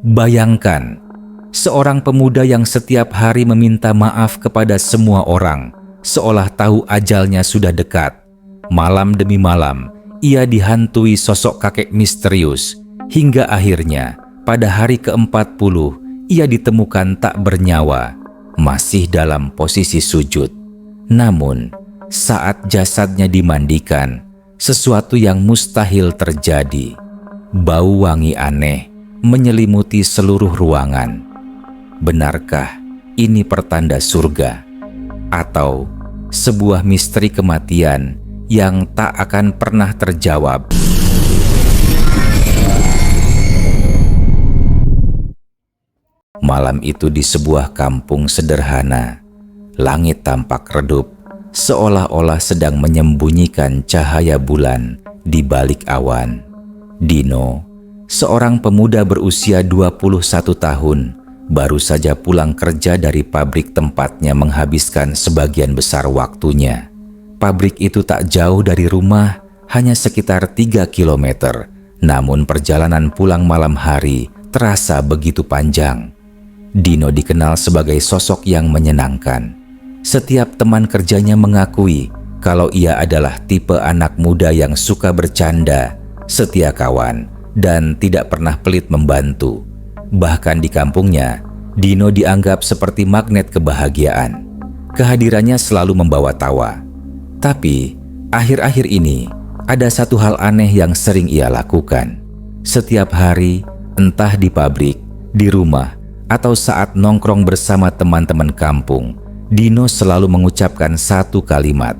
Bayangkan, seorang pemuda yang setiap hari meminta maaf kepada semua orang, seolah tahu ajalnya sudah dekat. Malam demi malam, ia dihantui sosok kakek misterius, hingga akhirnya pada hari ke-40 ia ditemukan tak bernyawa, masih dalam posisi sujud. Namun, saat jasadnya dimandikan, sesuatu yang mustahil terjadi. Bau wangi aneh menyelimuti seluruh ruangan. Benarkah ini pertanda surga? Atau sebuah misteri kematian yang tak akan pernah terjawab? Malam itu di sebuah kampung sederhana, langit tampak redup, seolah-olah sedang menyembunyikan cahaya bulan di balik awan. Dino, seorang pemuda berusia 21 tahun, baru saja pulang kerja dari pabrik tempatnya menghabiskan sebagian besar waktunya. Pabrik itu tak jauh dari rumah, hanya sekitar 3 kilometer. Namun perjalanan pulang malam hari terasa begitu panjang. Dino dikenal sebagai sosok yang menyenangkan. Setiap teman kerjanya mengakui kalau ia adalah tipe anak muda yang suka bercanda, setia kawan, dan tidak pernah pelit membantu. Bahkan di kampungnya, Dino dianggap seperti magnet kebahagiaan. Kehadirannya selalu membawa tawa. Tapi, akhir-akhir ini, ada satu hal aneh yang sering ia lakukan. Setiap hari, entah di pabrik, di rumah, atau saat nongkrong bersama teman-teman kampung, Dino selalu mengucapkan satu kalimat.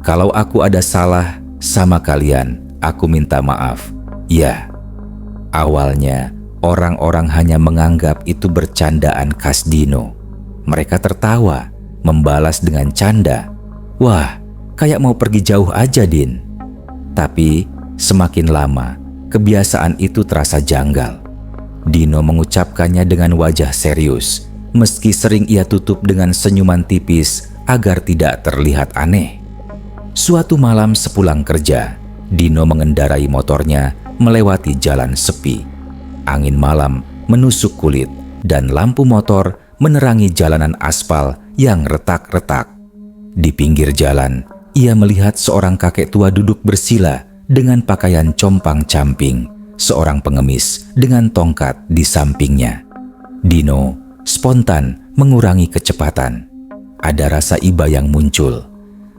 "Kalau aku ada salah sama kalian, aku minta maaf." Ya, awalnya orang-orang hanya menganggap itu bercandaan khas Dino. Mereka tertawa, membalas dengan canda. "Wah, kayak mau pergi jauh aja, Din." Tapi semakin lama, kebiasaan itu terasa janggal. Dino mengucapkannya dengan wajah serius, meski sering ia tutup dengan senyuman tipis agar tidak terlihat aneh. Suatu malam sepulang kerja, Dino mengendarai motornya melewati jalan sepi. Angin malam menusuk kulit dan lampu motor menerangi jalanan aspal yang retak-retak. Di pinggir jalan, ia melihat seorang kakek tua duduk bersila dengan pakaian compang-camping, seorang pengemis dengan tongkat di sampingnya. Dino spontan mengurangi kecepatan. Ada rasa iba yang muncul.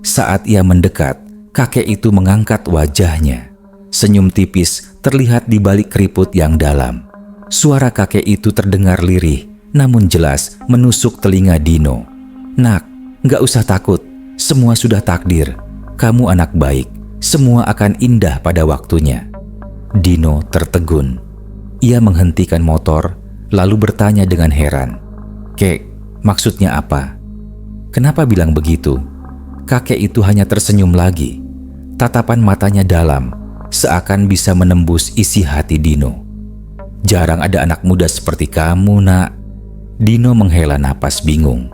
Saat ia mendekat, kakek itu mengangkat wajahnya. Senyum tipis terlihat di balik keriput yang dalam. Suara kakek itu terdengar lirih, namun jelas menusuk telinga Dino. "Nak, gak usah takut. Semua sudah takdir. Kamu anak baik. Semua akan indah pada waktunya." Dino tertegun. Ia menghentikan motor, lalu bertanya dengan heran, "Kek, maksudnya apa? Kenapa bilang begitu?" Kakek itu hanya tersenyum lagi. Tatapan matanya dalam, seakan bisa menembus isi hati Dino. "Jarang ada anak muda seperti kamu, Nak." Dino menghela napas bingung.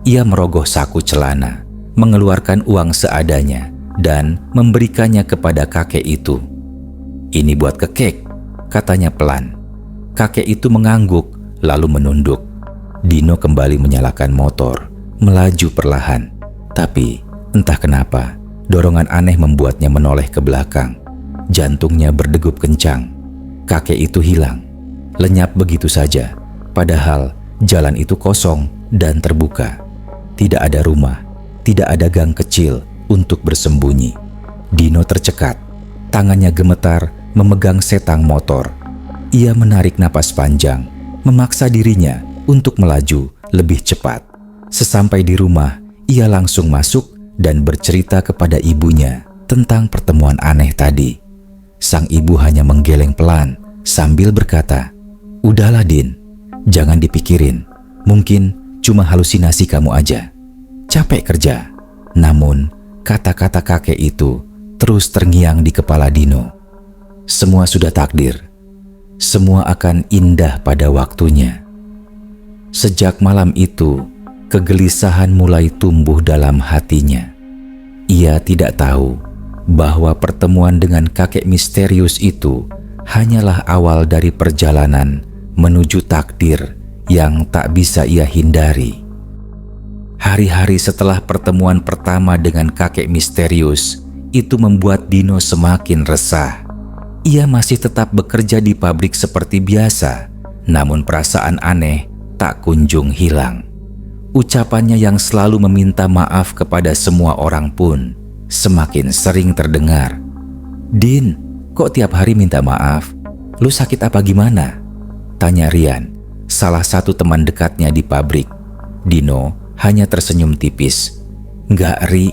Ia merogoh saku celana, mengeluarkan uang seadanya, dan memberikannya kepada kakek itu. "Ini buat kekek," katanya pelan. Kakek itu mengangguk, lalu menunduk. Dino kembali menyalakan motor, melaju perlahan. Tapi, entah kenapa, dorongan aneh membuatnya menoleh ke belakang. Jantungnya berdegup kencang. Kakek itu hilang, lenyap begitu saja. Padahal, jalan itu kosong dan terbuka. Tidak ada rumah, tidak ada gang kecil untuk bersembunyi. Dino tercekat, tangannya gemetar memegang setang motor. Ia menarik napas panjang, memaksa dirinya untuk melaju lebih cepat. Sesampai di rumah, ia langsung masuk dan bercerita kepada ibunya tentang pertemuan aneh tadi. Sang ibu hanya menggeleng pelan sambil berkata, "Udahlah, Din, jangan dipikirin. Mungkin cuma halusinasi kamu aja. Capek kerja." Namun, kata-kata kakek itu terus terngiang di kepala Dino. Semua sudah takdir. Semua akan indah pada waktunya. Sejak malam itu, kegelisahan mulai tumbuh dalam hatinya. Ia tidak tahu bahwa pertemuan dengan kakek misterius itu hanyalah awal dari perjalanan menuju takdir yang tak bisa ia hindari. Hari-hari setelah pertemuan pertama dengan kakek misterius itu membuat Dino semakin resah. Ia masih tetap bekerja di pabrik seperti biasa, namun perasaan aneh tak kunjung hilang. Ucapannya yang selalu meminta maaf kepada semua orang pun semakin sering terdengar. "Din, kok tiap hari minta maaf? Lu sakit apa gimana?" tanya Rian, salah satu teman dekatnya di pabrik. Dino hanya tersenyum tipis. "Nggak, Ri.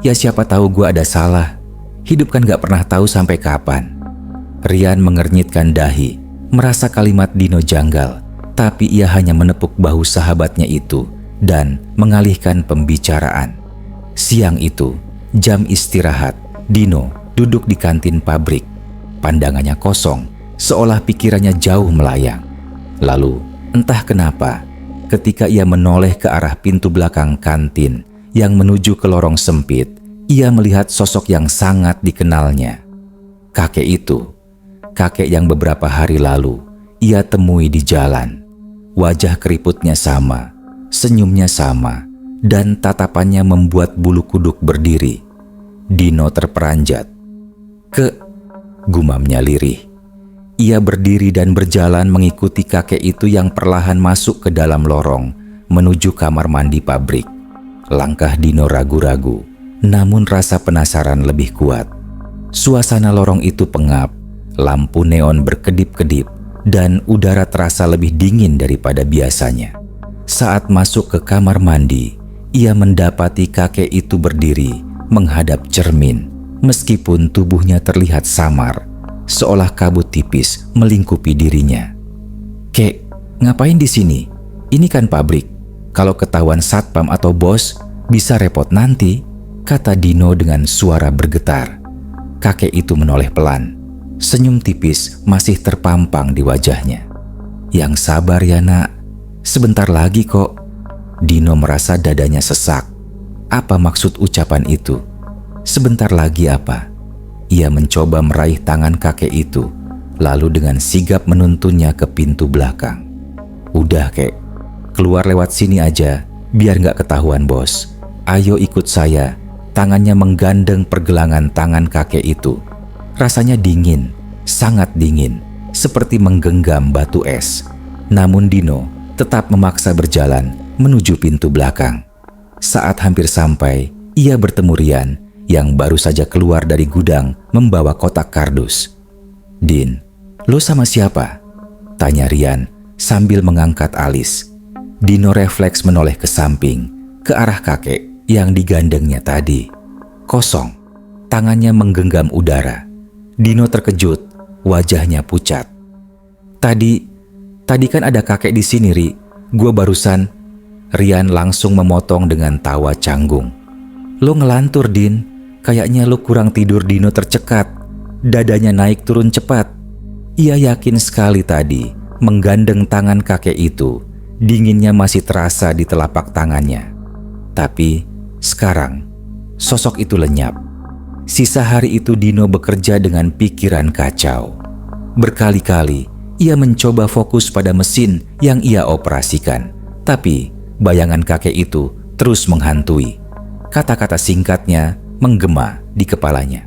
Ya siapa tahu gue ada salah. Hidup kan gak pernah tahu sampai kapan." Rian mengernyitkan dahi, merasa kalimat Dino janggal, tapi ia hanya menepuk bahu sahabatnya itu dan mengalihkan pembicaraan. Siang itu, jam istirahat, Dino duduk di kantin pabrik. Pandangannya kosong, seolah pikirannya jauh melayang. Lalu, entah kenapa, ketika ia menoleh ke arah pintu belakang kantin yang menuju ke lorong sempit, ia melihat sosok yang sangat dikenalnya. Kakek itu, kakek yang beberapa hari lalu ia temui di jalan. Wajah keriputnya sama, senyumnya sama, dan tatapannya membuat bulu kuduk berdiri. Dino terperanjat. Gumamnya lirih. Ia berdiri dan berjalan mengikuti kakek itu yang perlahan masuk ke dalam lorong menuju kamar mandi pabrik. Langkah Dino ragu-ragu, namun rasa penasaran lebih kuat. Suasana lorong itu pengap, lampu neon berkedip-kedip, dan udara terasa lebih dingin daripada biasanya. Saat masuk ke kamar mandi, ia mendapati kakek itu berdiri menghadap cermin, meskipun tubuhnya terlihat samar, seolah kabut tipis melingkupi dirinya. "Kek, ngapain di sini? Ini kan pabrik. Kalau ketahuan satpam atau bos, bisa repot nanti," kata Dino dengan suara bergetar. Kakek itu menoleh pelan. Senyum tipis masih terpampang di wajahnya. "Yang sabar ya nak, sebentar lagi kok." Dino merasa dadanya sesak. Apa maksud ucapan itu? Sebentar lagi apa? Ia mencoba meraih tangan kakek itu, lalu dengan sigap menuntunnya ke pintu belakang. "Udah kek, keluar lewat sini aja, biar gak ketahuan bos. Ayo ikut saya." Tangannya menggandeng pergelangan tangan kakek itu. Rasanya dingin, sangat dingin, seperti menggenggam batu es. Namun Dino tetap memaksa berjalan menuju pintu belakang. Saat hampir sampai, ia bertemu Rian yang baru saja keluar dari gudang membawa kotak kardus. "Din, lo sama siapa?" tanya Rian sambil mengangkat alis. Dino refleks menoleh ke samping, ke arah kakek yang digandengnya tadi. Kosong, tangannya menggenggam udara. Dino terkejut, wajahnya pucat. Tadi kan ada kakek di sini, Ri. Gua barusan." Rian langsung memotong dengan tawa canggung. "Lo ngelantur, Din. Kayaknya lo kurang tidur." Dino tercekat, dadanya naik turun cepat. Ia yakin sekali tadi menggandeng tangan kakek itu, dinginnya masih terasa di telapak tangannya. Tapi sekarang sosok itu lenyap. Sisa hari itu Dino bekerja dengan pikiran kacau. Berkali-kali ia mencoba fokus pada mesin yang ia operasikan, tapi bayangan kakek itu terus menghantui. Kata-kata singkatnya menggema di kepalanya.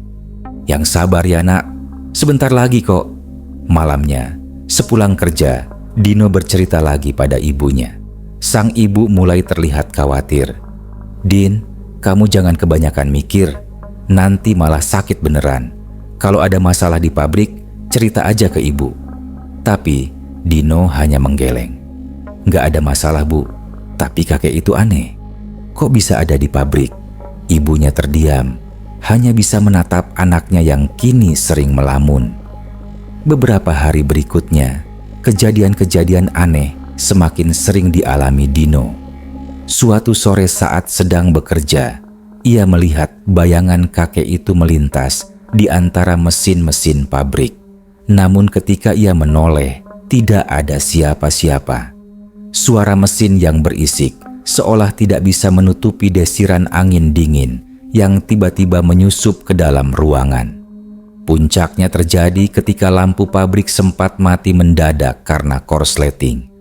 "Yang sabar ya nak, sebentar lagi kok." Malamnya, sepulang kerja, Dino bercerita lagi pada ibunya. Sang ibu mulai terlihat khawatir. "Din, kamu jangan kebanyakan mikir, nanti malah sakit beneran. Kalau ada masalah di pabrik, cerita aja ke ibu." Tapi Dino hanya menggeleng. "Nggak ada masalah bu, tapi kakek itu aneh. Kok bisa ada di pabrik?" Ibunya terdiam, hanya bisa menatap anaknya yang kini sering melamun. Beberapa hari berikutnya, kejadian-kejadian aneh semakin sering dialami Dino. Suatu sore saat sedang bekerja, ia melihat bayangan kakek itu melintas di antara mesin-mesin pabrik. Namun ketika ia menoleh, tidak ada siapa-siapa. Suara mesin yang berisik seolah tidak bisa menutupi desiran angin dingin yang tiba-tiba menyusup ke dalam ruangan. Puncaknya terjadi ketika lampu pabrik sempat mati mendadak karena korsleting.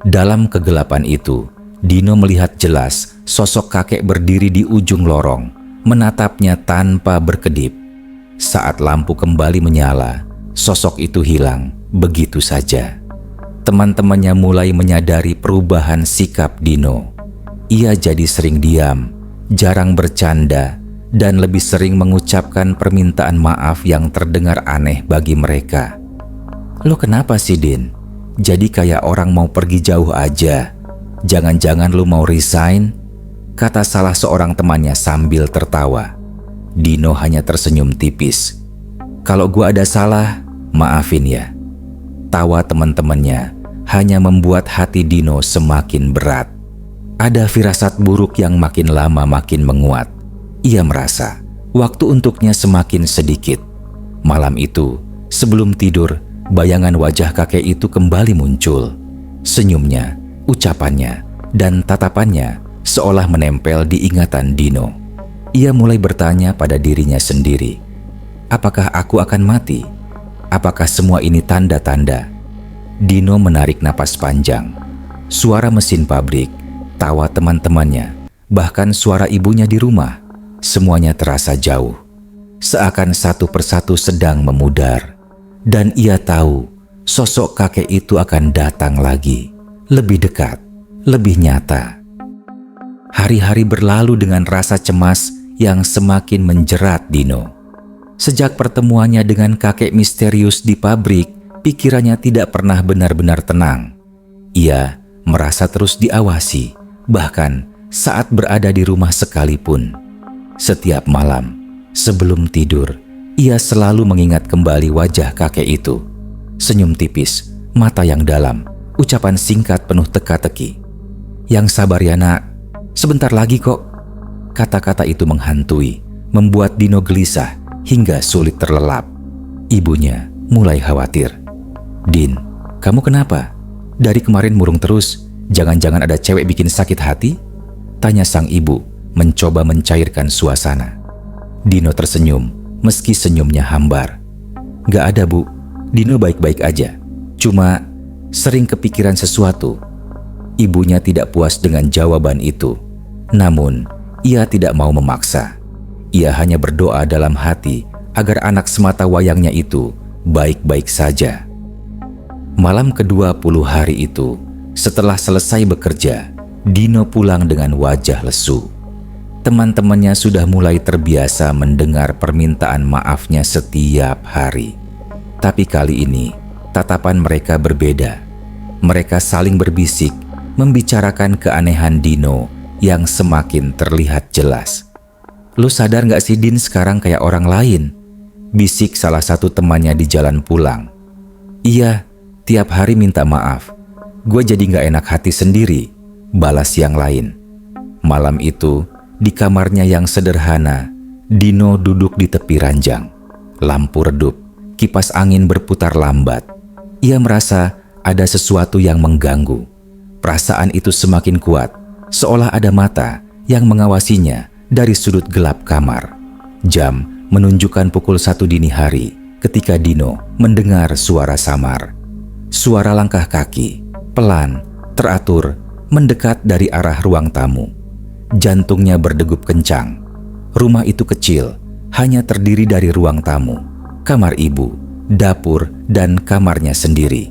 Dalam kegelapan itu, Dino melihat jelas sosok kakek berdiri di ujung lorong, menatapnya tanpa berkedip. Saat lampu kembali menyala, sosok itu hilang begitu saja. Teman-temannya mulai menyadari perubahan sikap Dino. Ia jadi sering diam, jarang bercanda, dan lebih sering mengucapkan permintaan maaf yang terdengar aneh bagi mereka. "Lo kenapa sih, Din? Jadi kayak orang mau pergi jauh aja. Jangan-jangan lo mau resign?" kata salah seorang temannya sambil tertawa. Dino hanya tersenyum tipis. "Kalau gua ada salah, maafin ya." Tawa teman-temannya hanya membuat hati Dino semakin berat. Ada firasat buruk yang makin lama makin menguat. Ia merasa waktu untuknya semakin sedikit. Malam itu, sebelum tidur, bayangan wajah kakek itu kembali muncul. Senyumnya, ucapannya, dan tatapannya seolah menempel di ingatan Dino. Ia mulai bertanya pada dirinya sendiri, apakah aku akan mati? Apakah semua ini tanda-tanda? Dino menarik napas panjang. Suara mesin pabrik, tawa teman-temannya, bahkan suara ibunya di rumah, semuanya terasa jauh, seakan satu persatu sedang memudar. Dan ia tahu sosok kakek itu akan datang lagi, lebih dekat, lebih nyata. Hari-hari berlalu dengan rasa cemas yang semakin menjerat Dino. Sejak pertemuannya dengan kakek misterius di pabrik, pikirannya tidak pernah benar-benar tenang. Ia merasa terus diawasi, bahkan saat berada di rumah sekalipun. Setiap malam, sebelum tidur, ia selalu mengingat kembali wajah kakek itu. Senyum tipis, mata yang dalam, ucapan singkat penuh teka-teki. "Yang sabar ya nak, sebentar lagi kok." Kata-kata itu menghantui, membuat Dino gelisah hingga sulit terlelap. Ibunya mulai khawatir. "Din, kamu kenapa? Dari kemarin murung terus, jangan-jangan ada cewek bikin sakit hati?" tanya sang ibu, mencoba mencairkan suasana. Dino tersenyum, meski senyumnya hambar. "Gak ada bu, Dino baik-baik aja. Cuma sering kepikiran sesuatu." Ibunya tidak puas dengan jawaban itu. Namun, ia tidak mau memaksa. Ia hanya berdoa dalam hati agar anak semata wayangnya itu baik-baik saja. Malam ke-20 hari itu, setelah selesai bekerja, Dino pulang dengan wajah lesu. Teman-temannya sudah mulai terbiasa mendengar permintaan maafnya setiap hari. Tapi kali ini, tatapan mereka berbeda. Mereka saling berbisik, membicarakan keanehan Dino yang semakin terlihat jelas. "Lu sadar gak sih Din sekarang kayak orang lain?" bisik salah satu temannya di jalan pulang. "Iya, tiap hari minta maaf. Gue jadi gak enak hati sendiri," balas yang lain. Malam itu, di kamarnya yang sederhana, Dino duduk di tepi ranjang. Lampu redup, kipas angin berputar lambat. Ia merasa ada sesuatu yang mengganggu. Perasaan itu semakin kuat, seolah ada mata yang mengawasinya dari sudut gelap kamar. Jam menunjukkan pukul 1 dini hari ketika Dino mendengar suara samar. Suara langkah kaki, pelan, teratur, mendekat dari arah ruang tamu. Jantungnya berdegup kencang. Rumah itu kecil, hanya terdiri dari ruang tamu, kamar ibu, dapur, dan kamarnya sendiri.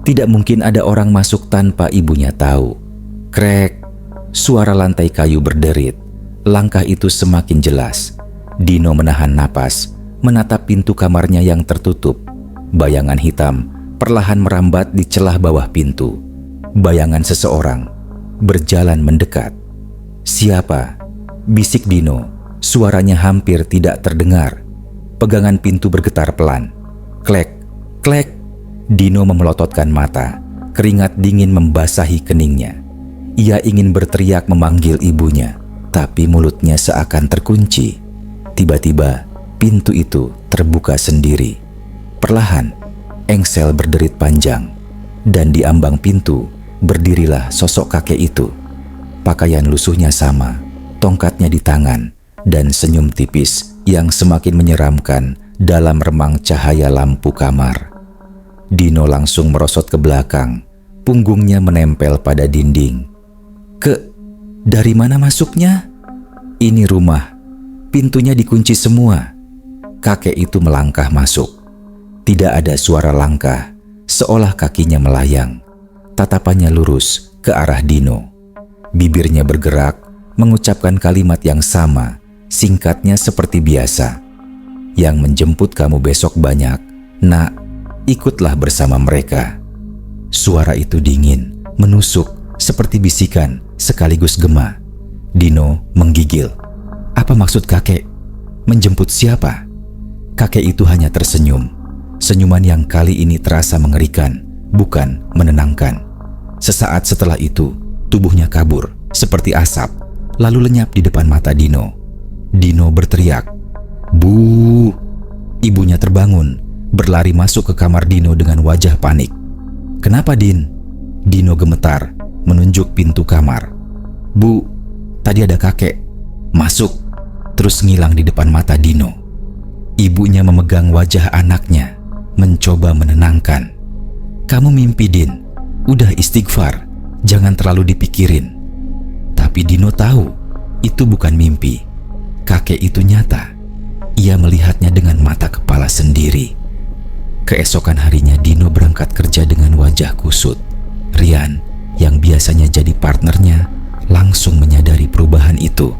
Tidak mungkin ada orang masuk tanpa ibunya tahu. Krek, suara lantai kayu berderit. Langkah itu semakin jelas. Dino menahan napas, menatap pintu kamarnya yang tertutup. Bayangan hitam perlahan merambat di celah bawah pintu. Bayangan seseorang berjalan mendekat. "Siapa?" bisik Dino. Suaranya hampir tidak terdengar. Pegangan pintu bergetar pelan. Klek, klek. Dino memelototkan mata. Keringat dingin membasahi keningnya. Ia ingin berteriak memanggil ibunya, tapi mulutnya seakan terkunci. Tiba-tiba, pintu itu terbuka sendiri. Perlahan, engsel berderit panjang. Dan di ambang pintu, berdirilah sosok kakek itu. Pakaian lusuhnya sama, tongkatnya di tangan, dan senyum tipis yang semakin menyeramkan dalam remang cahaya lampu kamar. Dino langsung merosot ke belakang, punggungnya menempel pada dinding. Dari mana masuknya? Ini rumah, pintunya dikunci semua. Kakek itu melangkah masuk. Tidak ada suara langkah, seolah kakinya melayang. Tatapannya lurus ke arah Dino. Bibirnya bergerak, mengucapkan kalimat yang sama, singkatnya seperti biasa. Yang menjemput kamu besok banyak, nak, ikutlah bersama mereka. Suara itu dingin, menusuk, seperti bisikan, sekaligus gema. Dino menggigil. Apa maksud kakek? Menjemput siapa? Kakek itu hanya tersenyum. Senyuman yang kali ini terasa mengerikan, bukan menenangkan. Sesaat setelah itu, tubuhnya kabur, seperti asap, lalu lenyap di depan mata Dino. Dino berteriak, "Bu!" Ibunya terbangun, berlari masuk ke kamar Dino dengan wajah panik. "Kenapa, Din?" Dino gemetar, menunjuk pintu kamar. "Bu, tadi ada kakek masuk," terus ngilang di depan mata Dino. Ibunya memegang wajah anaknya, mencoba menenangkan. "Kamu mimpi, Din. Udah istighfar, jangan terlalu dipikirin." Tapi Dino tahu itu bukan mimpi. Kakek itu nyata. Ia melihatnya dengan mata kepala sendiri. Keesokan harinya Dino berangkat kerja dengan wajah kusut. Rian, yang biasanya jadi partnernya, langsung menyadari perubahan itu.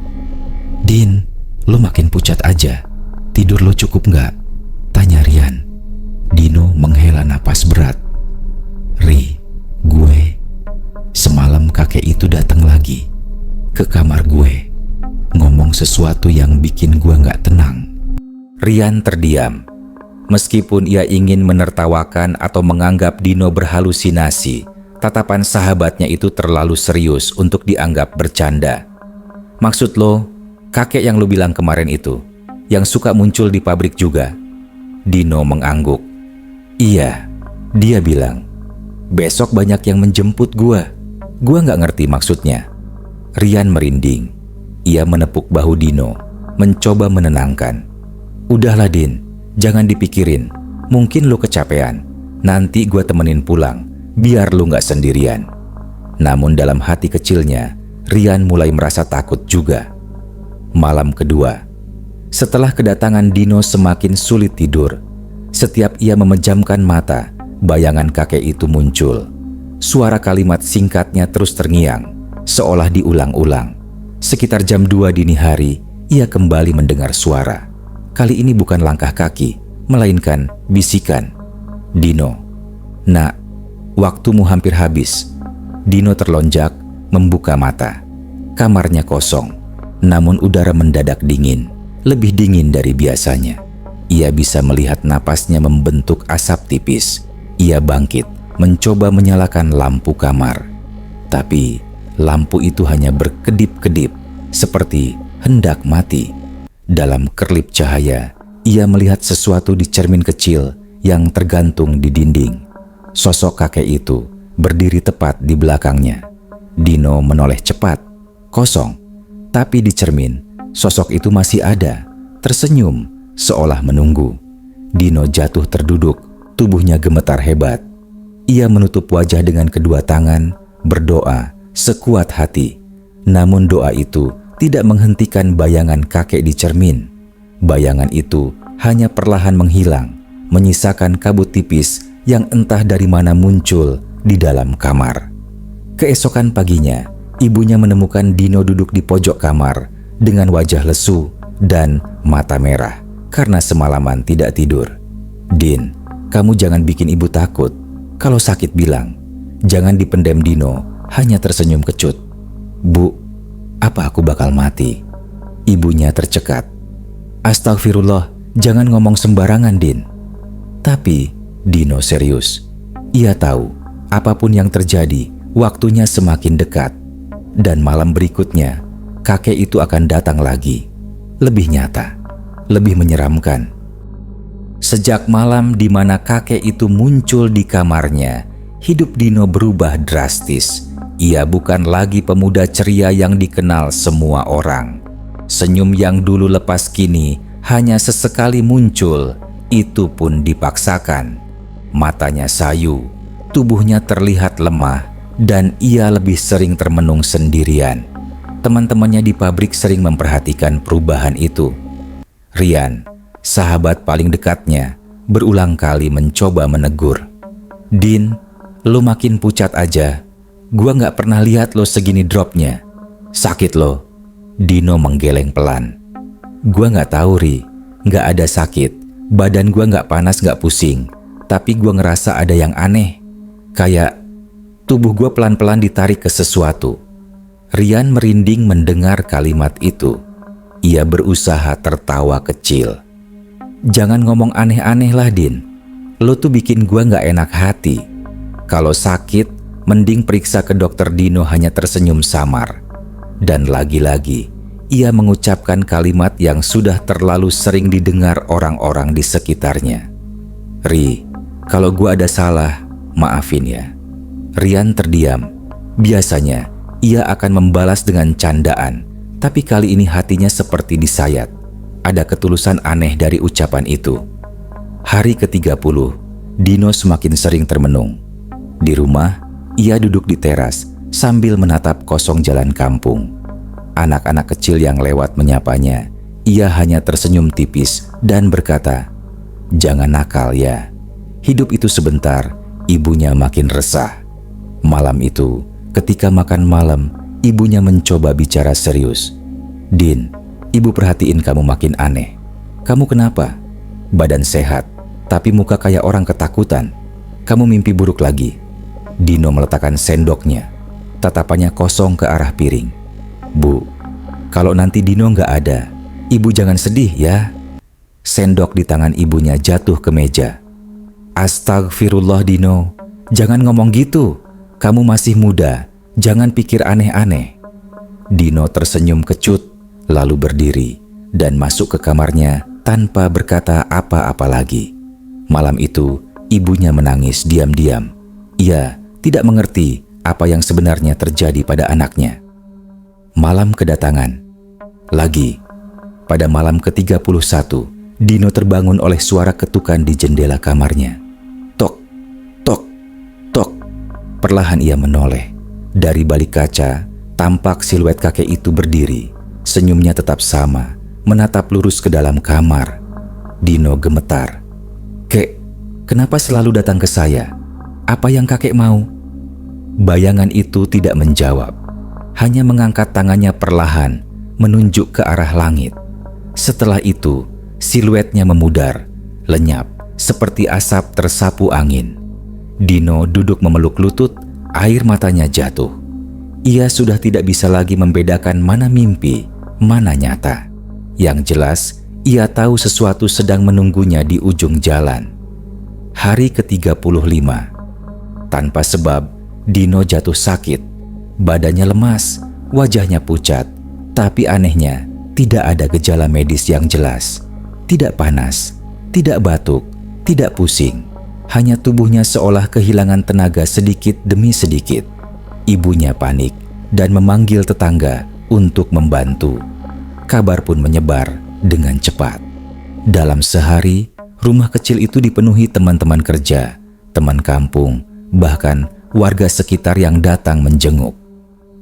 "Din, lo makin pucat aja. Tidur lo cukup nggak?" tanya Rian. Dino menghela napas berat. "Ri, gue semalam kakek itu datang lagi ke kamar gue, ngomong sesuatu yang bikin gue nggak tenang." Rian terdiam. Meskipun ia ingin menertawakan atau menganggap Dino berhalusinasi, tatapan sahabatnya itu terlalu serius untuk dianggap bercanda. "Maksud lo, kakek yang lo bilang kemarin itu, yang suka muncul di pabrik juga?" Dino mengangguk. "Iya, dia bilang, besok banyak yang menjemput gua. Gua nggak ngerti maksudnya." Rian merinding. Ia menepuk bahu Dino, mencoba menenangkan. "Udahlah, Din, jangan dipikirin. Mungkin lo kecapean. Nanti gua temenin pulang, biar lo nggak sendirian." Namun dalam hati kecilnya, Rian mulai merasa takut juga. Malam kedua, setelah kedatangan Dino semakin sulit tidur. Setiap ia memejamkan mata, bayangan kakek itu muncul. Suara kalimat singkatnya terus terngiang, seolah diulang-ulang. Sekitar jam 2 dini hari, ia kembali mendengar suara. Kali ini bukan langkah kaki, melainkan bisikan. "Dino, nak, waktumu hampir habis." Dino terlonjak, membuka mata. Kamarnya kosong, namun udara mendadak dingin, lebih dingin dari biasanya. Ia bisa melihat napasnya membentuk asap tipis. Ia bangkit, mencoba menyalakan lampu kamar. Tapi lampu itu hanya berkedip-kedip, seperti hendak mati. Dalam kerlip cahaya, ia melihat sesuatu di cermin kecil yang tergantung di dinding. Sosok kakek itu berdiri tepat di belakangnya. Dino menoleh cepat. Kosong. Tapi di cermin, sosok itu masih ada, tersenyum, seolah menunggu. Dino jatuh terduduk, tubuhnya gemetar hebat. Ia menutup wajah dengan kedua tangan, berdoa sekuat hati. Namun doa itu tidak menghentikan bayangan kakek di cermin. Bayangan itu hanya perlahan menghilang, menyisakan kabut tipis yang entah dari mana muncul di dalam kamar. Keesokan paginya, ibunya menemukan Dino duduk di pojok kamar dengan wajah lesu dan mata merah karena semalaman tidak tidur. "Din, kamu jangan bikin ibu takut. Kalau sakit bilang." Jangan dipendam. Dino hanya tersenyum kecut. "Bu, apa aku bakal mati?" Ibunya tercekat. "Astagfirullah, jangan ngomong sembarangan, Din." Tapi Dino serius. Ia tahu apapun yang terjadi, waktunya semakin dekat. Dan malam berikutnya, kakek itu akan datang lagi. Lebih nyata, lebih menyeramkan. Sejak malam di mana kakek itu muncul di kamarnya, hidup Dino berubah drastis. Ia bukan lagi pemuda ceria yang dikenal semua orang. Senyum yang dulu lepas kini hanya sesekali muncul Itu pun dipaksakan. Matanya sayu, tubuhnya terlihat lemah, dan ia lebih sering termenung sendirian. Teman-temannya di pabrik sering memperhatikan perubahan itu. Rian, sahabat paling dekatnya, berulang kali mencoba menegur. "Din, lo makin pucat aja. Gua gak pernah lihat lo segini dropnya. Sakit lo." Dino menggeleng pelan. "Gua gak tahu, Ri. Gak ada sakit. Badan gua gak panas, gak pusing. Tapi gua ngerasa ada yang aneh. Kayak tubuh gua pelan-pelan ditarik ke sesuatu." Rian merinding mendengar kalimat itu. Ia berusaha tertawa kecil. "Jangan ngomong aneh-aneh lah, Din. Lo tuh bikin gua gak enak hati. Kalau sakit, mending periksa ke dokter." Dino hanya tersenyum samar. Dan lagi-lagi, ia mengucapkan kalimat yang sudah terlalu sering didengar orang-orang di sekitarnya. "Ri, kalau gua ada salah, maafin ya." Rian terdiam. Biasanya, ia akan membalas dengan candaan, tapi kali ini hatinya seperti disayat. Ada ketulusan aneh dari ucapan itu. Hari ke-30, Dino semakin sering termenung. Di rumah, ia duduk di teras sambil menatap kosong jalan kampung. Anak-anak kecil yang lewat menyapanya, ia hanya tersenyum tipis dan berkata, "Jangan nakal ya. Hidup itu sebentar." Ibunya makin resah. Malam itu, ketika makan malam, ibunya mencoba bicara serius. "Din, ibu perhatiin kamu makin aneh. Kamu kenapa? Badan sehat, tapi muka kayak orang ketakutan. Kamu mimpi buruk lagi?" Dino meletakkan sendoknya. Tatapannya kosong ke arah piring. "Bu, kalau nanti Dino nggak ada, ibu jangan sedih ya." Sendok di tangan ibunya jatuh ke meja. "Astagfirullah Dino, jangan ngomong gitu. Kamu masih muda, jangan pikir aneh-aneh." Dino tersenyum kecut, lalu berdiri dan masuk ke kamarnya tanpa berkata apa-apa lagi. Malam itu, ibunya menangis diam-diam. Ia tidak mengerti apa yang sebenarnya terjadi pada anaknya. Malam kedatangan. Lagi, pada malam ke-31, Dino terbangun oleh suara ketukan di jendela kamarnya. Tok, tok, tok. Perlahan ia menoleh. Dari balik kaca, tampak siluet kakek itu berdiri. Senyumnya tetap sama, menatap lurus ke dalam kamar. Dino gemetar. "Kek, kenapa selalu datang ke saya? Apa yang kakek mau?" Bayangan itu tidak menjawab, hanya mengangkat tangannya perlahan, menunjuk ke arah langit. Setelah itu, siluetnya memudar, lenyap, seperti asap tersapu angin. Dino duduk memeluk lutut, air matanya jatuh. Ia sudah tidak bisa lagi membedakan mana mimpi, mana nyata. Yang jelas, ia tahu sesuatu sedang menunggunya di ujung jalan. Hari ke-35. Tanpa sebab, Dino jatuh sakit. Badannya lemas, wajahnya pucat. Tapi anehnya, tidak ada gejala medis yang jelas. Tidak panas, tidak batuk, tidak pusing. Hanya tubuhnya seolah kehilangan tenaga sedikit demi sedikit. Ibunya panik dan memanggil tetangga untuk membantu. Kabar pun menyebar dengan cepat. Dalam sehari, rumah kecil itu dipenuhi teman-teman kerja, teman kampung, bahkan warga sekitar yang datang menjenguk.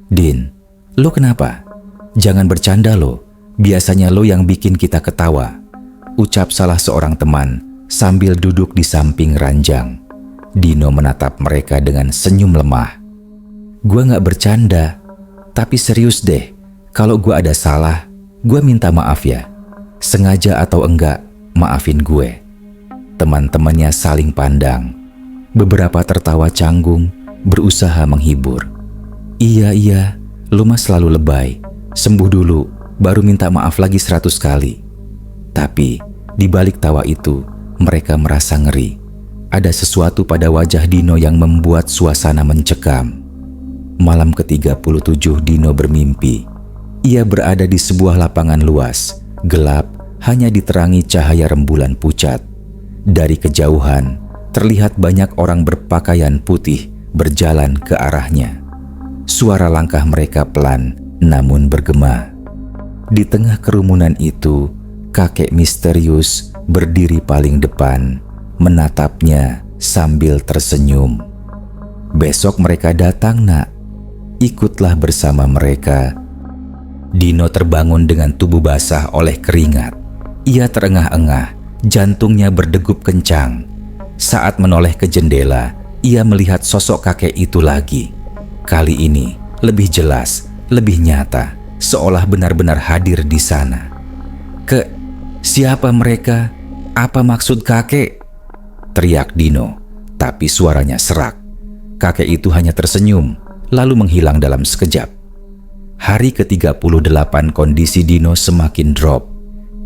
"Din, lo kenapa? Jangan bercanda lo. Biasanya lo yang bikin kita ketawa," ucap salah seorang teman sambil duduk di samping ranjang. Dino menatap mereka dengan senyum lemah. "Gua gak bercanda, tapi serius deh. Kalau gua ada salah, gua minta maaf ya. Sengaja atau enggak, maafin gue." Teman-temannya saling pandang. Beberapa tertawa canggung, berusaha menghibur. Iya, lu mah selalu lebay. Sembuh dulu, baru minta maaf lagi 100 kali. Tapi, di balik tawa itu, mereka merasa ngeri. Ada sesuatu pada wajah Dino yang membuat suasana mencekam. Malam ke-37 Dino bermimpi. Ia berada di sebuah lapangan luas, gelap, hanya diterangi cahaya rembulan pucat. Dari kejauhan, terlihat banyak orang berpakaian putih berjalan ke arahnya. Suara langkah mereka pelan, namun bergema. Di tengah kerumunan itu, kakek misterius berdiri paling depan, menatapnya sambil tersenyum. "Besok mereka datang, Nak. Ikutlah bersama mereka." Dino terbangun dengan tubuh basah oleh keringat. Ia terengah-engah, jantungnya berdegup kencang. Saat menoleh ke jendela, ia melihat sosok kakek itu lagi. Kali ini lebih jelas, lebih nyata, seolah benar-benar hadir di sana. Siapa mereka? Apa maksud kakek?" teriak Dino, tapi suaranya serak. Kakek itu hanya tersenyum, lalu menghilang dalam sekejap. Hari ke-38 kondisi Dino semakin drop.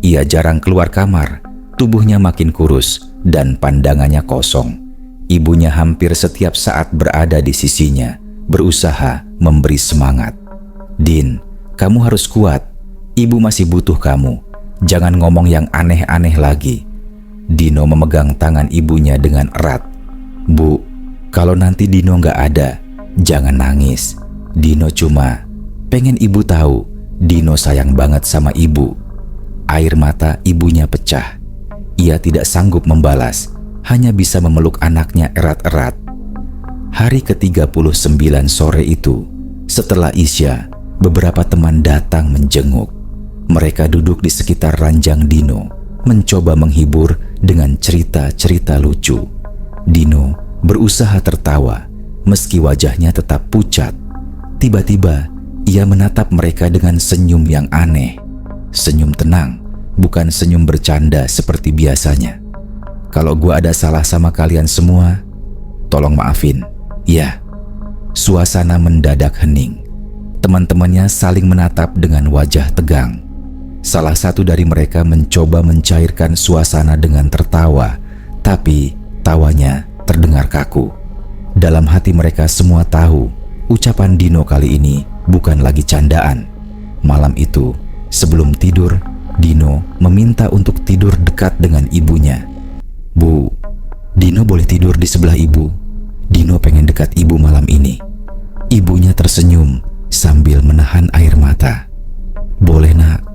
Ia jarang keluar kamar, tubuhnya makin kurus, dan pandangannya kosong. Ibunya hampir setiap saat berada di sisinya, berusaha memberi semangat. "Din, kamu harus kuat. Ibu masih butuh kamu. Jangan ngomong yang aneh-aneh lagi." Dino memegang tangan ibunya dengan erat. "Bu, kalau nanti Dino nggak ada, jangan nangis. Dino cuma pengen ibu tahu Dino sayang banget sama ibu." Air mata ibunya pecah. Ia tidak sanggup membalas, hanya bisa memeluk anaknya erat-erat. Hari ke-39 sore itu, setelah Isya, beberapa teman datang menjenguk. Mereka duduk di sekitar ranjang Dino, mencoba menghibur dengan cerita-cerita lucu. Dino berusaha tertawa, meski wajahnya tetap pucat. Tiba-tiba, ia menatap mereka dengan senyum yang aneh. Senyum tenang, bukan senyum bercanda seperti biasanya. "Kalau gua ada salah sama kalian semua, tolong maafin, ya." Suasana mendadak hening. Teman-temannya saling menatap dengan wajah tegang. Salah satu dari mereka mencoba mencairkan suasana dengan tertawa, tapi tawanya terdengar kaku. Dalam hati mereka semua tahu, ucapan Dino kali ini bukan lagi candaan. Malam itu, sebelum tidur, Dino meminta untuk tidur dekat dengan ibunya. "Bu, Dino boleh tidur di sebelah ibu. Dino pengen dekat ibu malam ini." Ibunya tersenyum sambil menahan air mata. "Boleh, Nak.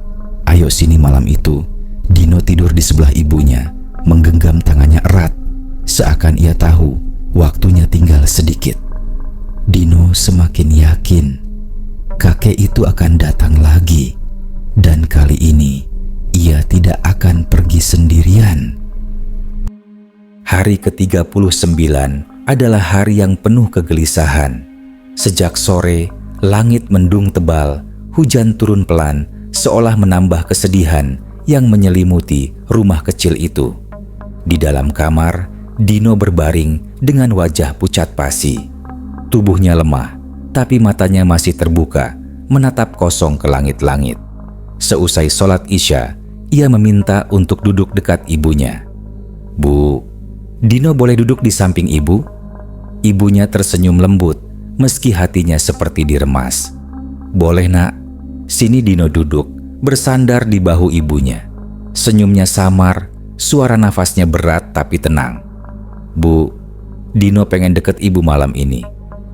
Ayo sini." Malam itu, Dino tidur di sebelah ibunya, menggenggam tangannya erat, seakan ia tahu waktunya tinggal sedikit. Dino semakin yakin kakek itu akan datang lagi, dan kali ini ia tidak akan pergi sendirian. Hari ke-39 adalah hari yang penuh kegelisahan. Sejak sore, langit mendung tebal, hujan turun pelan, seolah menambah kesedihan yang menyelimuti rumah kecil itu. Di dalam kamar, Dino berbaring dengan wajah pucat pasi. Tubuhnya lemah, tapi matanya masih terbuka, menatap kosong ke langit-langit. Seusai sholat Isya, ia meminta untuk duduk dekat ibunya. "Bu, Dino boleh duduk di samping ibu?" Ibunya tersenyum lembut, meski hatinya seperti diremas. "Boleh, Nak." Sini Dino duduk, bersandar di bahu ibunya. Senyumnya samar, suara nafasnya berat tapi tenang. "Bu, Dino pengen deket ibu malam ini.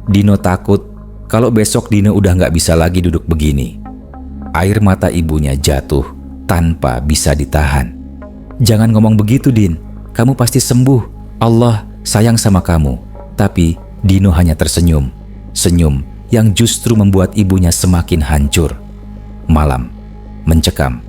Dino takut kalau besok Dino udah nggak bisa lagi duduk begini." Air mata ibunya jatuh tanpa bisa ditahan. "Jangan ngomong begitu, Din. Kamu pasti sembuh. Allah sayang sama kamu." Tapi Dino hanya tersenyum. Senyum yang justru membuat ibunya semakin hancur. Malam mencekam.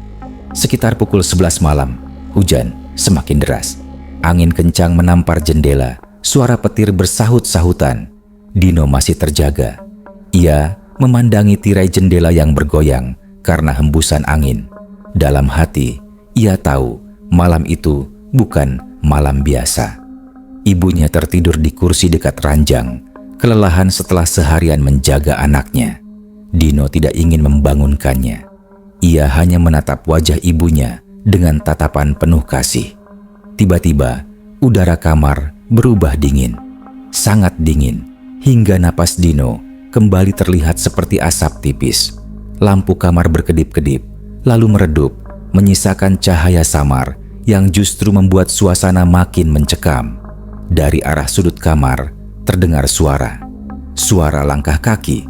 Sekitar pukul 11 malam, hujan semakin deras. Angin kencang menampar jendela, suara petir bersahut-sahutan. Dino masih terjaga. Ia memandangi tirai jendela yang bergoyang karena hembusan angin. Dalam hati, ia tahu malam itu bukan malam biasa. Ibunya tertidur di kursi dekat ranjang, kelelahan setelah seharian menjaga anaknya. Dino tidak ingin membangunkannya. Ia hanya menatap wajah ibunya dengan tatapan penuh kasih. Tiba-tiba, udara kamar berubah dingin. Sangat dingin, hingga napas Dino kembali terlihat seperti asap tipis. Lampu kamar berkedip-kedip, lalu meredup, menyisakan cahaya samar yang justru membuat suasana makin mencekam. Dari arah sudut kamar, terdengar suara. Suara langkah kaki,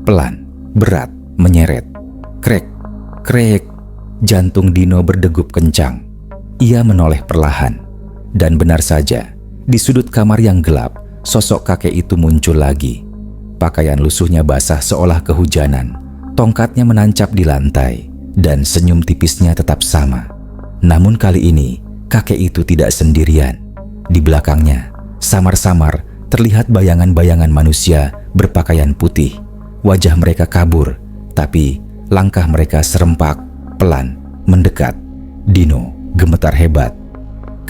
pelan, berat, menyeret. Krek, krek, jantung Dino berdegup kencang. Ia menoleh perlahan, dan benar saja, di sudut kamar yang gelap, sosok kakek itu muncul lagi. Pakaian lusuhnya basah seolah kehujanan, tongkatnya menancap di lantai, dan senyum tipisnya tetap sama. Namun kali ini, kakek itu tidak sendirian. Di belakangnya, samar-samar terlihat bayangan-bayangan manusia berpakaian putih. Wajah mereka kabur, tapi langkah mereka serempak, pelan, mendekat. Dino gemetar hebat.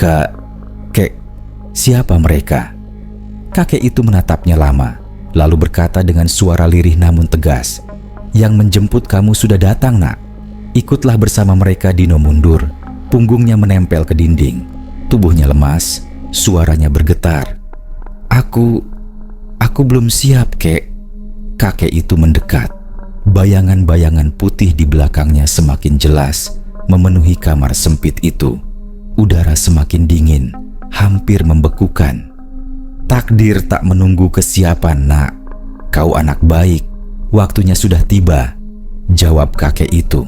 Kek, siapa mereka? Kakek itu menatapnya lama, lalu berkata dengan suara lirih namun tegas, "Yang menjemput kamu sudah datang, Nak." Ikutlah bersama mereka. Dino mundur, punggungnya menempel ke dinding. Tubuhnya lemas, suaranya bergetar. Aku belum siap, Kek." Kakek itu mendekat. Bayangan-bayangan putih di belakangnya semakin jelas, memenuhi kamar sempit itu. Udara semakin dingin, hampir membekukan. "Takdir tak menunggu kesiapan, Nak. Kau anak baik, waktunya sudah tiba," jawab kakek itu.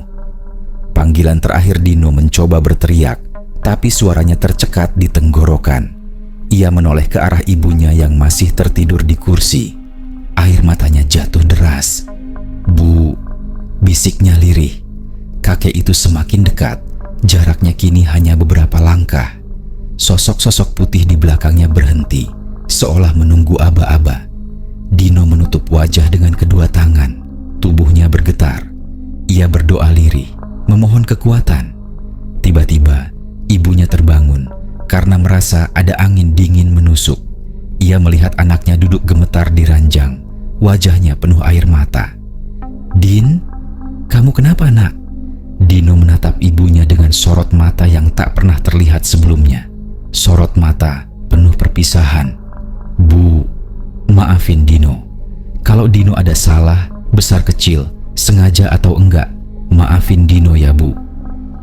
Panggilan terakhir Dino mencoba berteriak, tapi suaranya tercekat di tenggorokan. Ia menoleh ke arah ibunya yang masih tertidur di kursi. Air matanya jatuh deras. "Bu," bisiknya lirih. Kakek itu semakin dekat, jaraknya kini hanya beberapa langkah. Sosok-sosok putih di belakangnya berhenti, seolah menunggu aba-aba. Dino menutup wajah dengan kedua tangan, tubuhnya bergetar. Ia berdoa lirih, memohon kekuatan. Tiba-tiba, ibunya terbangun karena merasa ada angin dingin menusuk. Ia melihat anaknya duduk gemetar di ranjang, wajahnya penuh air mata. "Din, kamu kenapa, Nak?" Dino menatap ibunya dengan sorot mata yang tak pernah terlihat sebelumnya. Sorot mata penuh perpisahan. "Bu, maafin Dino. Kalau Dino ada salah, besar kecil, sengaja atau enggak, maafin Dino ya, Bu."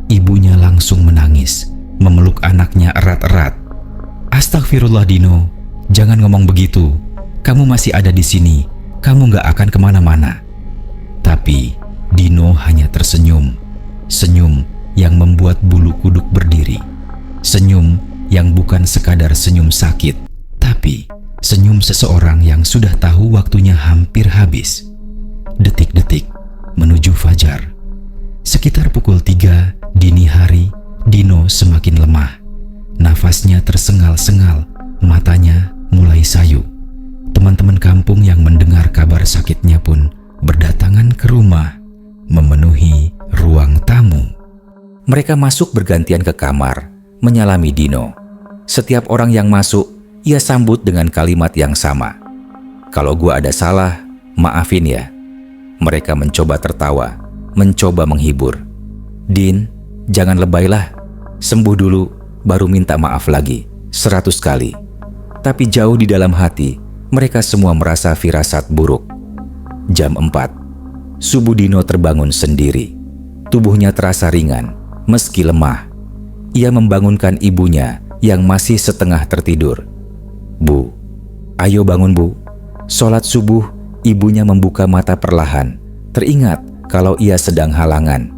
Ibunya langsung menangis, memeluk anaknya erat-erat. "Astagfirullah Dino, jangan ngomong begitu. Kamu masih ada di sini, kamu gak akan kemana-mana." Tapi Dino hanya tersenyum. Senyum yang membuat bulu kuduk berdiri. Senyum yang bukan sekadar senyum sakit, tapi senyum seseorang yang sudah tahu waktunya hampir habis. Detik-detik menuju fajar. Sekitar pukul 3 dini hari, Dino semakin lemah. Nafasnya tersengal-sengal, matanya mulai sayu. Teman-teman kampung yang mendengar kabar sakitnya pun berdatangan ke rumah, memenuhi ruang tamu. Mereka masuk bergantian ke kamar, menyalami Dino. Setiap orang yang masuk, ia sambut dengan kalimat yang sama. "Kalau gua ada salah, maafin ya." Mereka mencoba tertawa, mencoba menghibur. "Din, jangan lebaylah. Sembuh dulu, baru minta maaf lagi, 100 kali." Tapi jauh di dalam hati, mereka semua merasa firasat buruk. Jam 4. Subuh Dino terbangun sendiri. Tubuhnya terasa ringan, meski lemah. Ia membangunkan ibunya yang masih setengah tertidur. "Bu, ayo bangun, Bu." Sholat subuh, ibunya membuka mata perlahan. Teringat kalau ia sedang halangan.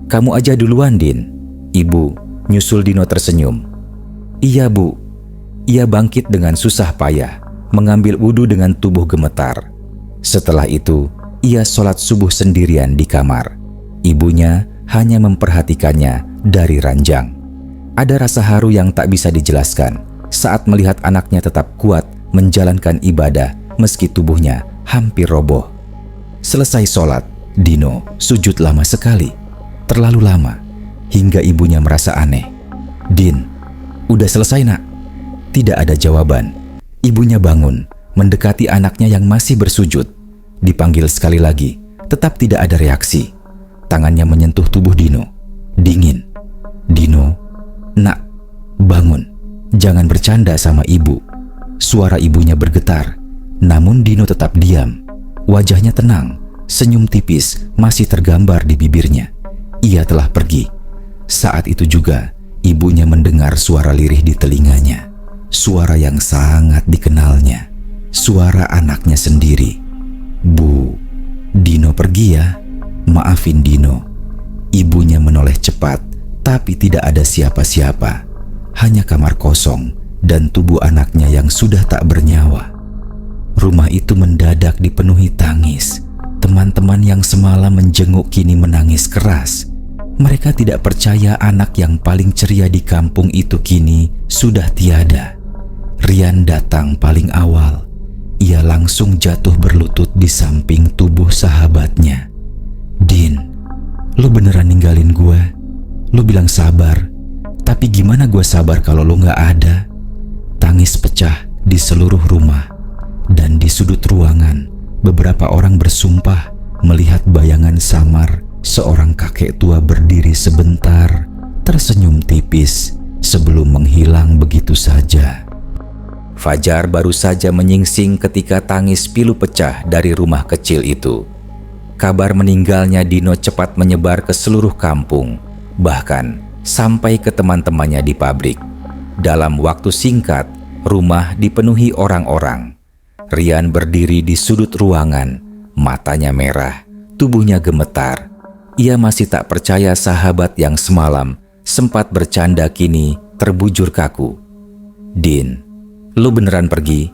"Kamu aja duluan, Din." Ibu nyusul. Dino tersenyum. "Iya, Bu." Ia bangkit dengan susah payah, mengambil wudhu dengan tubuh gemetar. Setelah itu, ia sholat subuh sendirian di kamar. Ibunya hanya memperhatikannya dari ranjang. Ada rasa haru yang tak bisa dijelaskan saat melihat anaknya tetap kuat menjalankan ibadah meski tubuhnya hampir roboh. Selesai sholat, Dino sujud lama sekali. Terlalu lama, hingga ibunya merasa aneh. "Din, udah selesai, Nak?" Tidak ada jawaban. Ibunya bangun, mendekati anaknya yang masih bersujud. Dipanggil sekali lagi, tetap tidak ada reaksi. Tangannya menyentuh tubuh Dino. Dingin. "Dino, Nak, bangun. Jangan bercanda sama ibu." Suara ibunya bergetar, namun Dino tetap diam. Wajahnya tenang, senyum tipis masih tergambar di bibirnya. Ia telah pergi. Saat itu juga, ibunya mendengar suara lirih di telinganya. Suara yang sangat dikenalnya. Suara anaknya sendiri. "Bu, Dino pergi ya. Maafin Dino." Ibunya menoleh cepat, Tapi tidak ada siapa-siapa, hanya kamar kosong dan tubuh anaknya yang sudah tak bernyawa. Rumah itu mendadak dipenuhi tangis. Teman-teman yang semalam menjenguk kini menangis keras. Mereka tidak percaya anak yang paling ceria di kampung itu kini sudah tiada. Rian datang paling awal. Ia langsung jatuh berlutut di samping tubuh sahabatnya. "Din, lo beneran ninggalin gue? Lo bilang sabar, tapi gimana gue sabar kalau lo gak ada?" Tangis pecah di seluruh rumah. Dan di sudut ruangan, beberapa orang bersumpah melihat bayangan samar seorang kakek tua berdiri sebentar, tersenyum tipis sebelum menghilang begitu saja. Fajar baru saja menyingsing ketika tangis pilu pecah dari rumah kecil itu. Kabar meninggalnya Dino cepat menyebar ke seluruh kampung, bahkan sampai ke teman-temannya di pabrik. Dalam waktu singkat, rumah dipenuhi orang-orang. Rian berdiri di sudut ruangan, matanya merah, tubuhnya gemetar. Ia masih tak percaya sahabat yang semalam sempat bercanda kini terbujur kaku. "Din, lu beneran pergi?"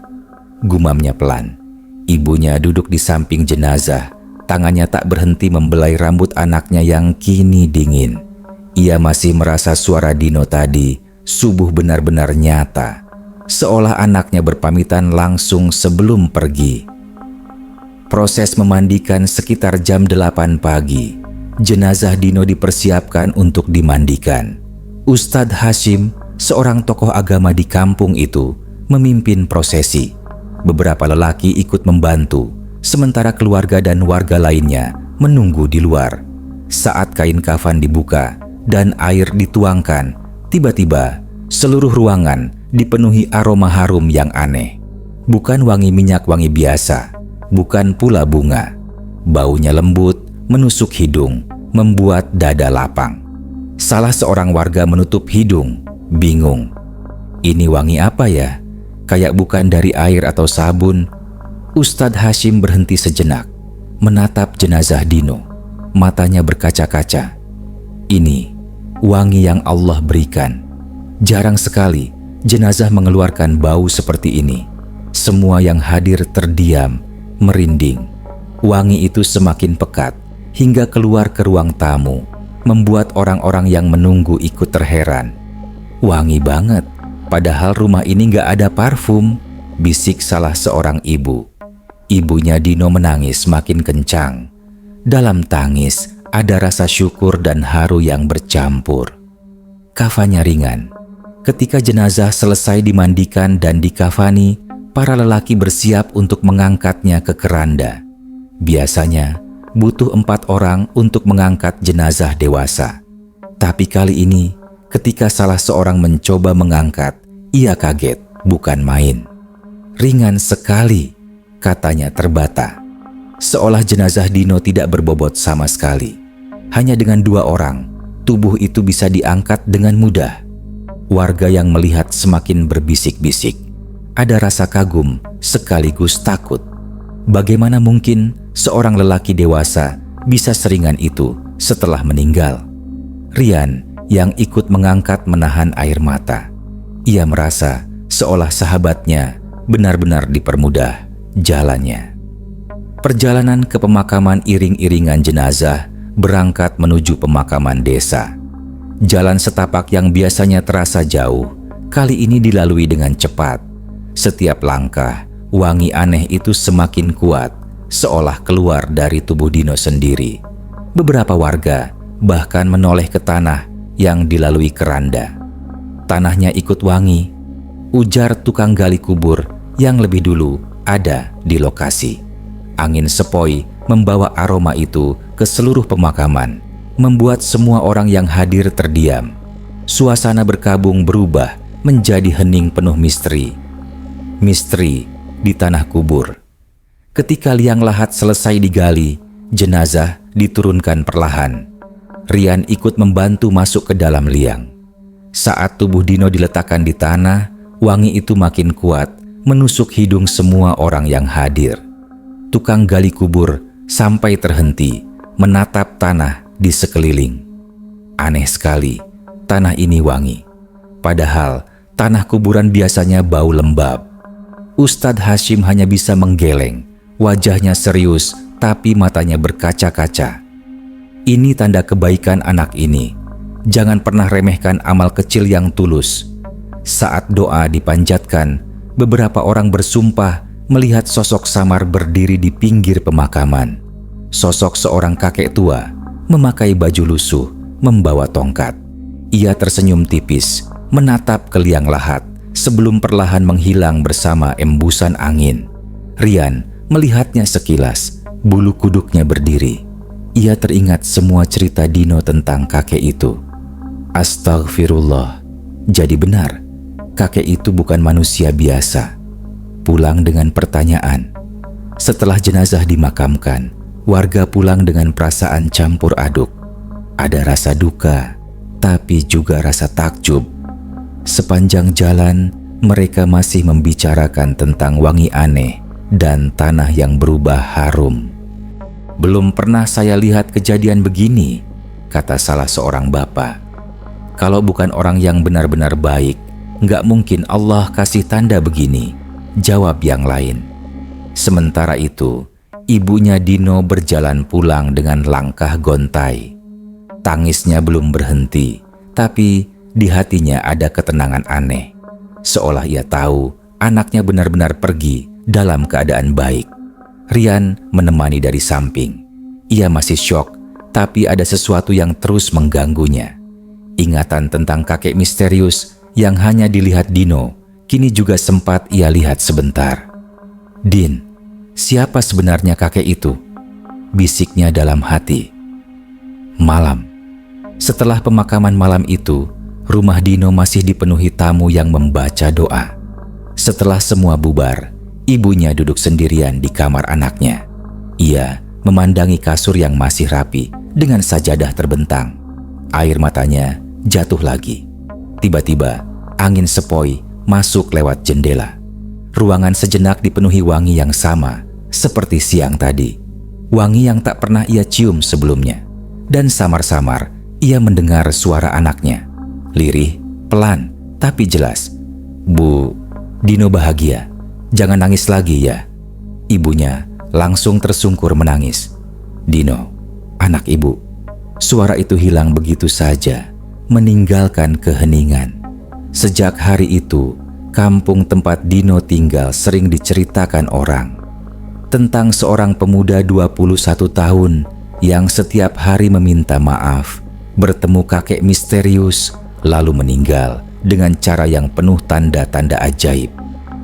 gumamnya pelan. Ibunya duduk di samping jenazah, tangannya tak berhenti membelai rambut anaknya yang kini dingin. Ia masih merasa suara Dino tadi subuh benar-benar nyata, seolah anaknya berpamitan langsung sebelum pergi. Proses memandikan sekitar jam 8 pagi. Jenazah Dino dipersiapkan untuk dimandikan. Ustadz Hashim, seorang tokoh agama di kampung itu, memimpin prosesi. Beberapa lelaki ikut membantu, sementara keluarga dan warga lainnya menunggu di luar. Saat kain kafan dibuka dan air dituangkan, tiba-tiba seluruh ruangan dipenuhi aroma harum yang aneh. Bukan wangi minyak wangi biasa, bukan pula bunga. Baunya lembut, menusuk hidung, membuat dada lapang. Salah seorang warga menutup hidung, bingung. "Ini wangi apa ya? Kayak bukan dari air atau sabun." Ustadz Hashim berhenti sejenak, menatap jenazah Dino. Matanya berkaca-kaca. "Ini wangi yang Allah berikan. Jarang sekali jenazah mengeluarkan bau seperti ini." Semua yang hadir terdiam, merinding. Wangi itu semakin pekat hingga keluar ke ruang tamu, membuat orang-orang yang menunggu ikut terheran. "Wangi banget, padahal rumah ini gak ada parfum," bisik salah seorang ibu. Ibunya Dino menangis makin kencang. Dalam tangis ada rasa syukur dan haru yang bercampur. Kafannya ringan. Ketika jenazah selesai dimandikan dan dikafani, para lelaki bersiap untuk mengangkatnya ke keranda. Biasanya butuh 4 orang untuk mengangkat jenazah dewasa. Tapi kali ini, ketika salah seorang mencoba mengangkat, ia kaget, bukan main. "Ringan sekali," katanya terbata. Seolah jenazah Dino tidak berbobot sama sekali. Hanya dengan 2 orang, tubuh itu bisa diangkat dengan mudah. Warga yang melihat semakin berbisik-bisik. Ada rasa kagum sekaligus takut. Bagaimana mungkin seorang lelaki dewasa bisa seringan itu setelah meninggal? Rian yang ikut mengangkat menahan air mata. Ia merasa seolah sahabatnya benar-benar dipermudah jalannya. Perjalanan ke pemakaman iring-iringan jenazah berangkat menuju pemakaman desa. Jalan setapak yang biasanya terasa jauh, kali ini dilalui dengan cepat. Setiap langkah, wangi aneh itu semakin kuat, seolah keluar dari tubuh Dino sendiri. Beberapa warga bahkan menoleh ke tanah yang dilalui keranda. "Tanahnya ikut wangi," ujar tukang gali kubur yang lebih dulu ada di lokasi. Angin sepoi membawa aroma itu ke seluruh pemakaman, membuat semua orang yang hadir terdiam. Suasana berkabung berubah menjadi hening penuh misteri. Misteri di tanah kubur. Ketika liang lahat selesai digali, jenazah diturunkan perlahan. Rian ikut membantu masuk ke dalam liang. Saat tubuh Dino diletakkan di tanah, wangi itu makin kuat, menusuk hidung semua orang yang hadir. Tukang gali kubur sampai terhenti, menatap tanah di sekeliling. Aneh sekali, tanah ini wangi. Padahal tanah kuburan biasanya bau lembab. Ustadz Hashim hanya bisa menggeleng. Wajahnya serius, tapi matanya berkaca-kaca. Ini tanda kebaikan anak ini. Jangan pernah remehkan amal kecil yang tulus. Saat doa dipanjatkan, beberapa orang bersumpah melihat sosok samar berdiri di pinggir pemakaman. Sosok seorang kakek tua, memakai baju lusuh, membawa tongkat. Ia tersenyum tipis, menatap ke liang lahat, sebelum perlahan menghilang bersama embusan angin. Rian melihatnya sekilas, bulu kuduknya berdiri. Ia teringat semua cerita Dino tentang kakek itu. Astagfirullah, jadi benar, kakek itu bukan manusia biasa. Pulang dengan pertanyaan. Setelah jenazah dimakamkan, warga pulang dengan perasaan campur aduk. Ada rasa duka, tapi juga rasa takjub. Sepanjang jalan, mereka masih membicarakan tentang wangi aneh dan tanah yang berubah harum. Belum pernah saya lihat kejadian begini, kata salah seorang bapak. Kalau bukan orang yang benar-benar baik, nggak mungkin Allah kasih tanda begini, jawab yang lain. Sementara itu, ibunya Dino berjalan pulang dengan langkah gontai. Tangisnya belum berhenti, tapi di hatinya ada ketenangan aneh. Seolah ia tahu anaknya benar-benar pergi dalam keadaan baik. Rian menemani dari samping. Ia masih syok, tapi ada sesuatu yang terus mengganggunya. Ingatan tentang kakek misterius yang hanya dilihat Dino, kini juga sempat ia lihat sebentar. Din, siapa sebenarnya kakek itu? Bisiknya dalam hati. Malam. Setelah pemakaman malam itu, rumah Dino masih dipenuhi tamu yang membaca doa. Setelah semua bubar, ibunya duduk sendirian di kamar anaknya. Ia memandangi kasur yang masih rapi dengan sajadah terbentang. Air matanya jatuh lagi. Tiba-tiba, angin sepoi masuk lewat jendela. Ruangan sejenak dipenuhi wangi yang sama seperti siang tadi. Wangi yang tak pernah ia cium sebelumnya. Dan samar-samar ia mendengar suara anaknya. Lirih, pelan, tapi jelas. Bu, Dino bahagia. Jangan nangis lagi ya. Ibunya langsung tersungkur menangis. Dino, anak ibu. Suara itu hilang begitu saja, meninggalkan keheningan. Sejak hari itu, kampung tempat Dino tinggal sering diceritakan orang. Tentang seorang pemuda 21 tahun yang setiap hari meminta maaf, bertemu kakek misterius, lalu meninggal dengan cara yang penuh tanda-tanda ajaib.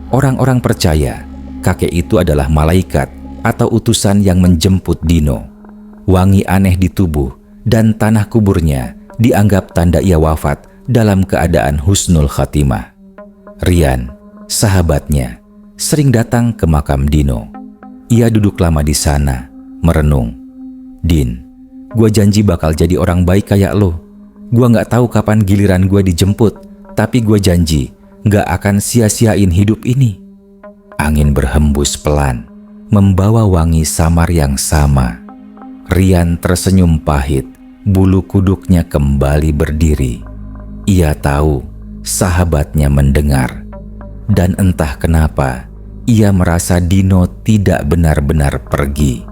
Orang-orang percaya kakek itu adalah malaikat atau utusan yang menjemput Dino. Wangi aneh di tubuh dan tanah kuburnya dianggap tanda ia wafat dalam keadaan husnul khatimah. Rian, sahabatnya, sering datang ke makam Dino. Ia duduk lama di sana, merenung. Din, gue janji bakal jadi orang baik kayak lo. Gue gak tahu kapan giliran gue dijemput, tapi gue janji gak akan sia-siain hidup ini. Angin berhembus pelan, membawa wangi samar yang sama. Rian tersenyum pahit, bulu kuduknya kembali berdiri. Ia tahu sahabatnya mendengar. Dan entah kenapa, ia merasa Dino tidak benar-benar pergi.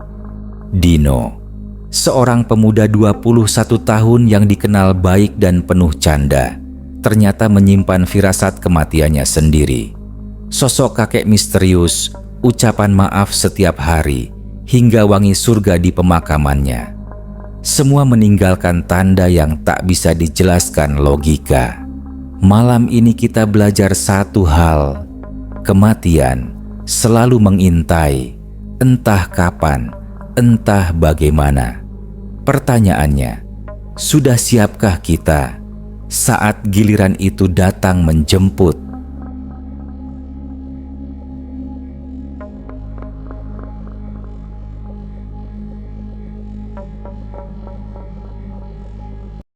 Dino, seorang pemuda 21 tahun yang dikenal baik dan penuh canda, ternyata menyimpan firasat kematiannya sendiri. Sosok kakek misterius, ucapan maaf setiap hari, hingga wangi surga di pemakamannya. Semua meninggalkan tanda yang tak bisa dijelaskan logika. Malam ini kita belajar satu hal. Kematian selalu mengintai, entah kapan, entah bagaimana. Pertanyaannya, sudah siapkah kita saat giliran itu datang menjemput?